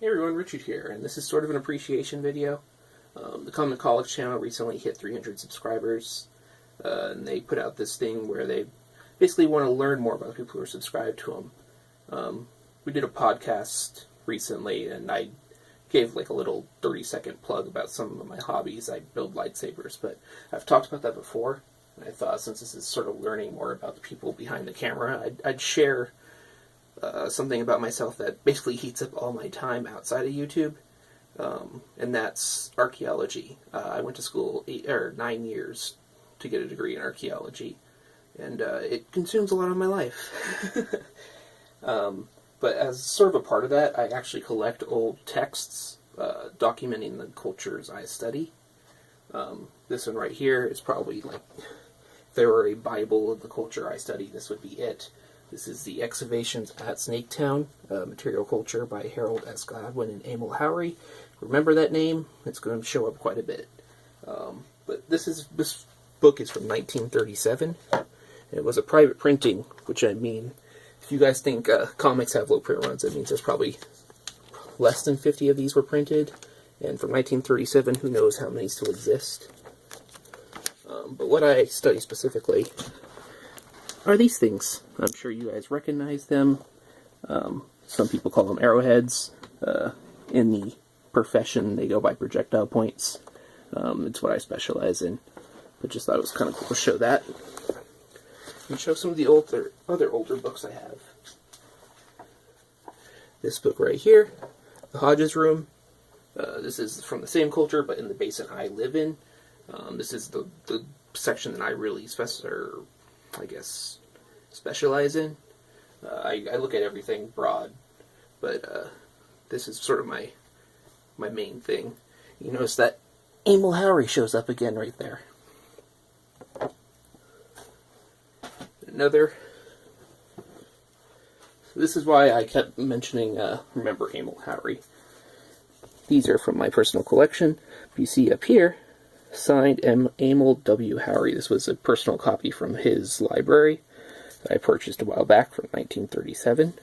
Hey everyone, Richard here, and this is sort of an appreciation video. The ComicHaulics channel recently hit 300 subscribers, and they put out this thing where they basically want to learn more about people who are subscribed to them. We did a podcast recently, and I gave like a little 30-second plug about some of my hobbies. I build lightsabers, but I've talked about that before, and I thought since this is sort of learning more about the people behind the camera, I'd share something about myself that basically heats up all my time outside of YouTube, and that's archaeology. I went to school 9 years to get a degree in archaeology, and it consumes a lot of my life. But as sort of a part of that, I actually collect old texts documenting the cultures I study. This one right here is probably like, if there were a Bible of the culture I study, this would be it. This is the Excavations at Snaketown, Material Culture by Harold S. Gladwin and Emil Howry. Remember that name? It's going to show up quite a bit. But this book is from 1937. It was a private printing, which I mean, if you guys think comics have low print runs, that means there's probably less than 50 of these were printed. And from 1937, who knows how many still exist. But what I study specifically are these things. I'm sure you guys recognize them. Some people call them arrowheads. In the profession, they go by projectile points. It's what I specialize in. But just thought it was kind of cool to show that. And show some of the other older books I have. This book right here, The Hodges Room. This is from the same culture, but in the basin I live in. This is the section that I really specialize in. I look at everything broad, but this is sort of my main thing. You notice that Emil Howry shows up again right there. This is why I kept mentioning, remember Emil Howry. These are from my personal collection. You see up here, signed Emil W. Howry. This was a personal copy from his library that I purchased a while back from 1937.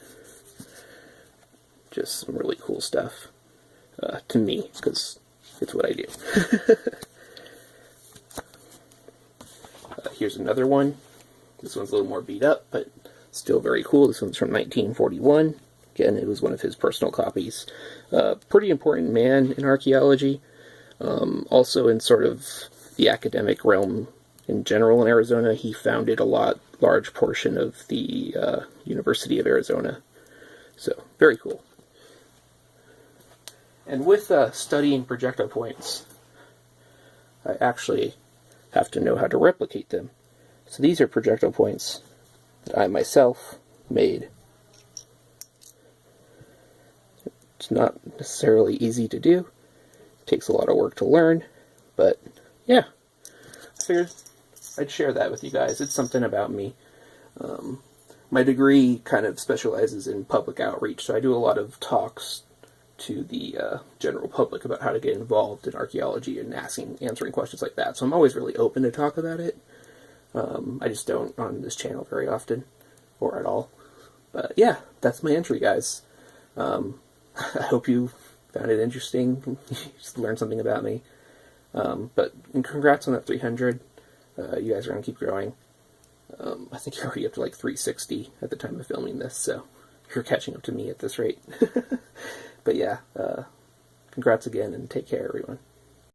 Just some really cool stuff to me, because it's what I do. Here's another one. This one's a little more beat up, but still very cool. This one's from 1941. Again, it was one of his personal copies. Pretty important man in archaeology. Also in sort of the academic realm in general in Arizona. He founded a large portion of the University of Arizona. So, very cool. And with studying projectile points, I actually have to know how to replicate them. So these are projectile points that I myself made. It's not necessarily easy to do. It takes a lot of work to learn, but yeah, I figured I'd share that with you guys. It's something about me. My degree kind of specializes in public outreach, so I do a lot of talks to the general public about how to get involved in archaeology and answering questions like that. So I'm always really open to talk about it. I just don't on this channel very often, or at all. But yeah, that's my entry, guys. I hope you found it interesting. Just learned something about me. But congrats on that 300. You guys are going to keep growing. I think you're already up to like 360 at the time of filming this, so you're catching up to me at this rate. But yeah, congrats again, and take care, everyone.